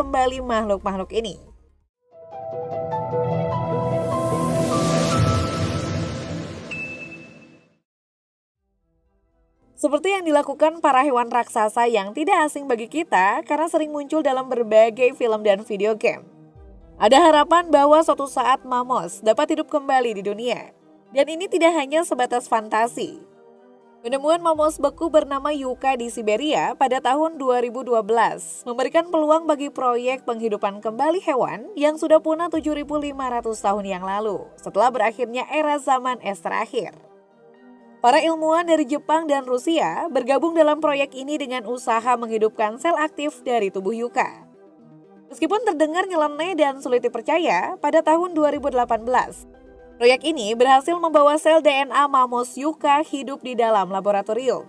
kembali makhluk-makhluk ini. Seperti yang dilakukan para hewan raksasa yang tidak asing bagi kita karena sering muncul dalam berbagai film dan video game. Ada harapan bahwa suatu saat mamos dapat hidup kembali di dunia. Dan ini tidak hanya sebatas fantasi. Penemuan mamos beku bernama Yuka di Siberia pada tahun 2012 memberikan peluang bagi proyek penghidupan kembali hewan yang sudah punah 7.500 tahun yang lalu setelah berakhirnya era zaman es terakhir. Para ilmuwan dari Jepang dan Rusia bergabung dalam proyek ini dengan usaha menghidupkan sel aktif dari tubuh Yuka. Meskipun terdengar nyeleneh dan sulit dipercaya, pada tahun 2018, proyek ini berhasil membawa sel DNA mamos Yuka hidup di dalam laboratorium.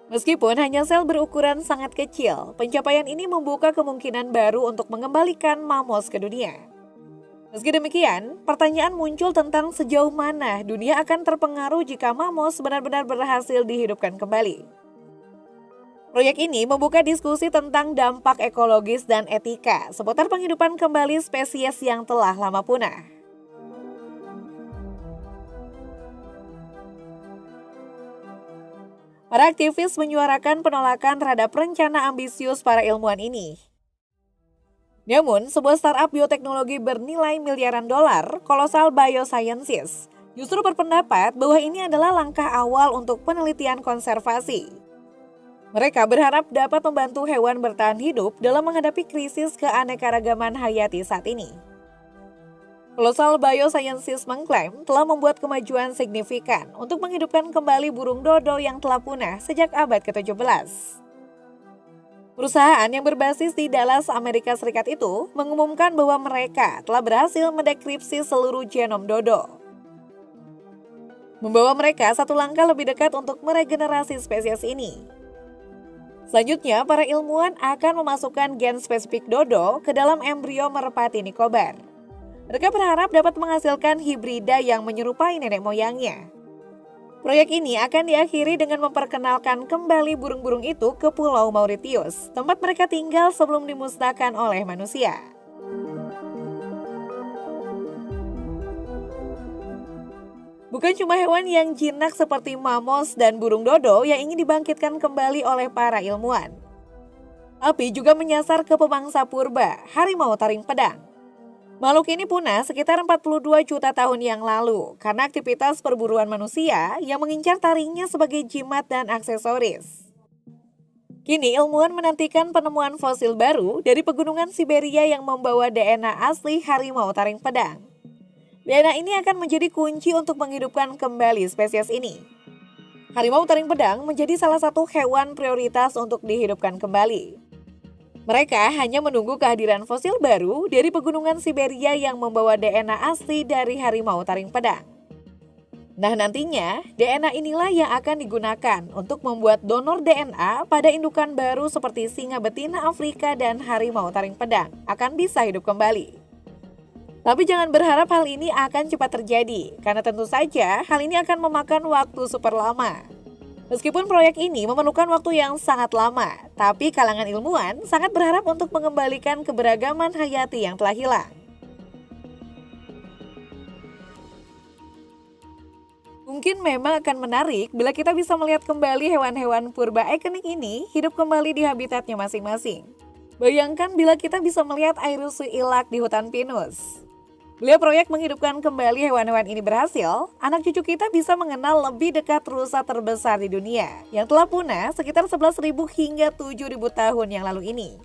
Meskipun hanya sel berukuran sangat kecil, pencapaian ini membuka kemungkinan baru untuk mengembalikan mamos ke dunia. Meski demikian, pertanyaan muncul tentang sejauh mana dunia akan terpengaruh jika mamos benar-benar berhasil dihidupkan kembali. Proyek ini membuka diskusi tentang dampak ekologis dan etika seputar penghidupan kembali spesies yang telah lama punah. Para aktivis menyuarakan penolakan terhadap rencana ambisius para ilmuwan ini. Namun, sebuah startup bioteknologi bernilai miliaran dolar, Colossal Biosciences, justru berpendapat bahwa ini adalah langkah awal untuk penelitian konservasi. Mereka berharap dapat membantu hewan bertahan hidup dalam menghadapi krisis keanekaragaman hayati saat ini. Colossal Biosciences mengklaim telah membuat kemajuan signifikan untuk menghidupkan kembali burung dodo yang telah punah sejak abad ke-17. Perusahaan yang berbasis di Dallas, Amerika Serikat itu mengumumkan bahwa mereka telah berhasil mendekripsi seluruh genom dodo. Membawa mereka satu langkah lebih dekat untuk meregenerasi spesies ini. Selanjutnya, para ilmuwan akan memasukkan gen spesifik dodo ke dalam embrio merpati Nicobar. Mereka berharap dapat menghasilkan hibrida yang menyerupai nenek moyangnya. Proyek ini akan diakhiri dengan memperkenalkan kembali burung-burung itu ke Pulau Mauritius, tempat mereka tinggal sebelum dimusnahkan oleh manusia. Bukan cuma hewan yang jinak seperti mamos dan burung dodo yang ingin dibangkitkan kembali oleh para ilmuwan, tapi juga menyasar ke pemangsa purba, harimau taring pedang. Makhluk ini punah sekitar 42 juta tahun yang lalu karena aktivitas perburuan manusia yang mengincar taringnya sebagai jimat dan aksesoris. Kini ilmuwan menantikan penemuan fosil baru dari pegunungan Siberia yang membawa DNA asli harimau taring pedang. DNA ini akan menjadi kunci untuk menghidupkan kembali spesies ini. Harimau taring pedang menjadi salah satu hewan prioritas untuk dihidupkan kembali. Mereka hanya menunggu kehadiran fosil baru dari pegunungan Siberia yang membawa DNA asli dari harimau taring pedang. Nah, nantinya DNA inilah yang akan digunakan untuk membuat donor DNA pada indukan baru seperti singa betina Afrika dan harimau taring pedang akan bisa hidup kembali. Tapi jangan berharap hal ini akan cepat terjadi, karena tentu saja hal ini akan memakan waktu super lama. Meskipun proyek ini memerlukan waktu yang sangat lama, tapi kalangan ilmuwan sangat berharap untuk mengembalikan keberagaman hayati yang telah hilang. Mungkin memang akan menarik bila kita bisa melihat kembali hewan-hewan purba ikonik ini hidup kembali di habitatnya masing-masing. Bayangkan bila kita bisa melihat Airusu ilak di hutan pinus. Bila proyek menghidupkan kembali hewan-hewan ini berhasil, anak cucu kita bisa mengenal lebih dekat rusa terbesar di dunia yang telah punah sekitar 11.000 hingga 7.000 tahun yang lalu ini.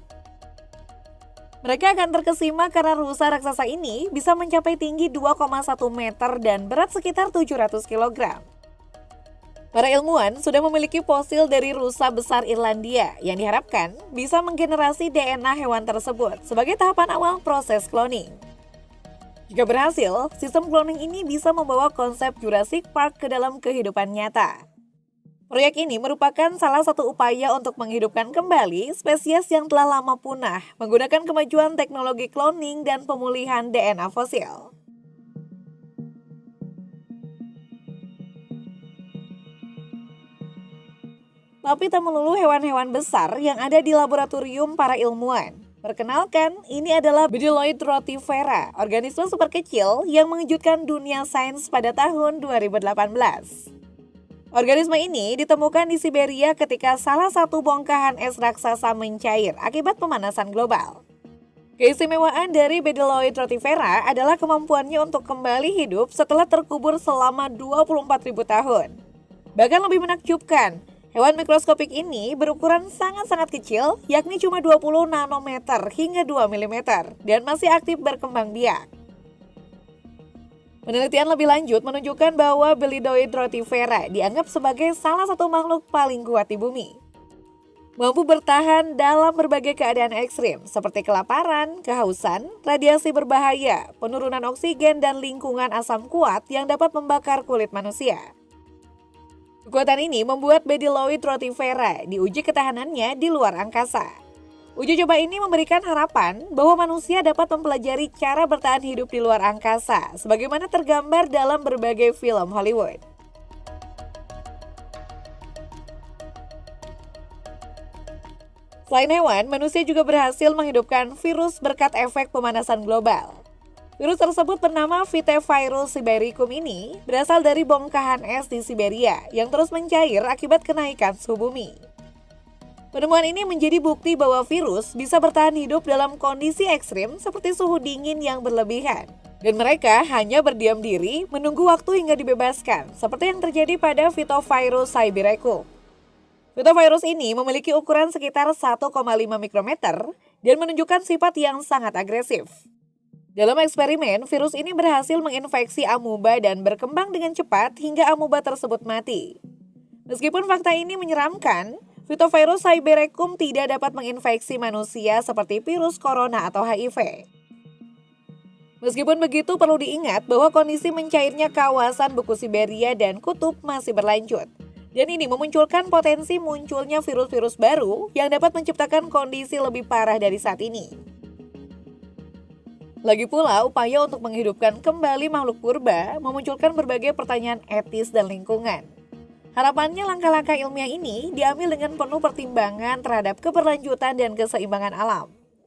Mereka akan terkesima karena rusa raksasa ini bisa mencapai tinggi 2,1 meter dan berat sekitar 700 kg. Para ilmuwan sudah memiliki fosil dari rusa besar Irlandia yang diharapkan bisa menggenerasi DNA hewan tersebut sebagai tahapan awal proses cloning. Jika berhasil, sistem cloning ini bisa membawa konsep Jurassic Park ke dalam kehidupan nyata. Proyek ini merupakan salah satu upaya untuk menghidupkan kembali spesies yang telah lama punah menggunakan kemajuan teknologi cloning dan pemulihan DNA fosil. Tapi tak melulu hewan-hewan besar yang ada di laboratorium para ilmuwan. Perkenalkan, ini adalah Bdelloid rotifera, organisme super kecil yang mengejutkan dunia sains pada tahun 2018. Organisme ini ditemukan di Siberia ketika salah satu bongkahan es raksasa mencair akibat pemanasan global. Keistimewaan dari Bdelloid rotifera adalah kemampuannya untuk kembali hidup setelah terkubur selama 24.000 tahun. Bahkan lebih menakjubkan, hewan mikroskopik ini berukuran sangat-sangat kecil, yakni cuma 20 nanometer hingga 2 mm, dan masih aktif berkembang biak. Penelitian lebih lanjut menunjukkan bahwa Bdelloid rotifera dianggap sebagai salah satu makhluk paling kuat di bumi. Mampu bertahan dalam berbagai keadaan ekstrim seperti kelaparan, kehausan, radiasi berbahaya, penurunan oksigen, dan lingkungan asam kuat yang dapat membakar kulit manusia. Kekuatan ini membuat Bdelloid rotifera diuji ketahanannya di luar angkasa. Uji coba ini memberikan harapan bahwa manusia dapat mempelajari cara bertahan hidup di luar angkasa, sebagaimana tergambar dalam berbagai film Hollywood. Selain hewan, manusia juga berhasil menghidupkan virus berkat efek pemanasan global. Virus tersebut bernama Vitevirus sibericum ini berasal dari bongkahan es di Siberia yang terus mencair akibat kenaikan suhu bumi. Penemuan ini menjadi bukti bahwa virus bisa bertahan hidup dalam kondisi ekstrim seperti suhu dingin yang berlebihan. Dan mereka hanya berdiam diri menunggu waktu hingga dibebaskan, seperti yang terjadi pada Vitevirus sibericum. Vitevirus ini memiliki ukuran sekitar 1,5 mikrometer dan menunjukkan sifat yang sangat agresif. Dalam eksperimen, virus ini berhasil menginfeksi amuba dan berkembang dengan cepat hingga amuba tersebut mati. Meskipun fakta ini menyeramkan, Vitevirus sibericum tidak dapat menginfeksi manusia seperti virus corona atau HIV. Meskipun begitu, perlu diingat bahwa kondisi mencairnya kawasan beku Siberia dan kutub masih berlanjut. Dan ini memunculkan potensi munculnya virus-virus baru yang dapat menciptakan kondisi lebih parah dari saat ini. Lagi pula, upaya untuk menghidupkan kembali makhluk purba memunculkan berbagai pertanyaan etis dan lingkungan. Harapannya langkah-langkah ilmiah ini diambil dengan penuh pertimbangan terhadap keberlanjutan dan keseimbangan alam.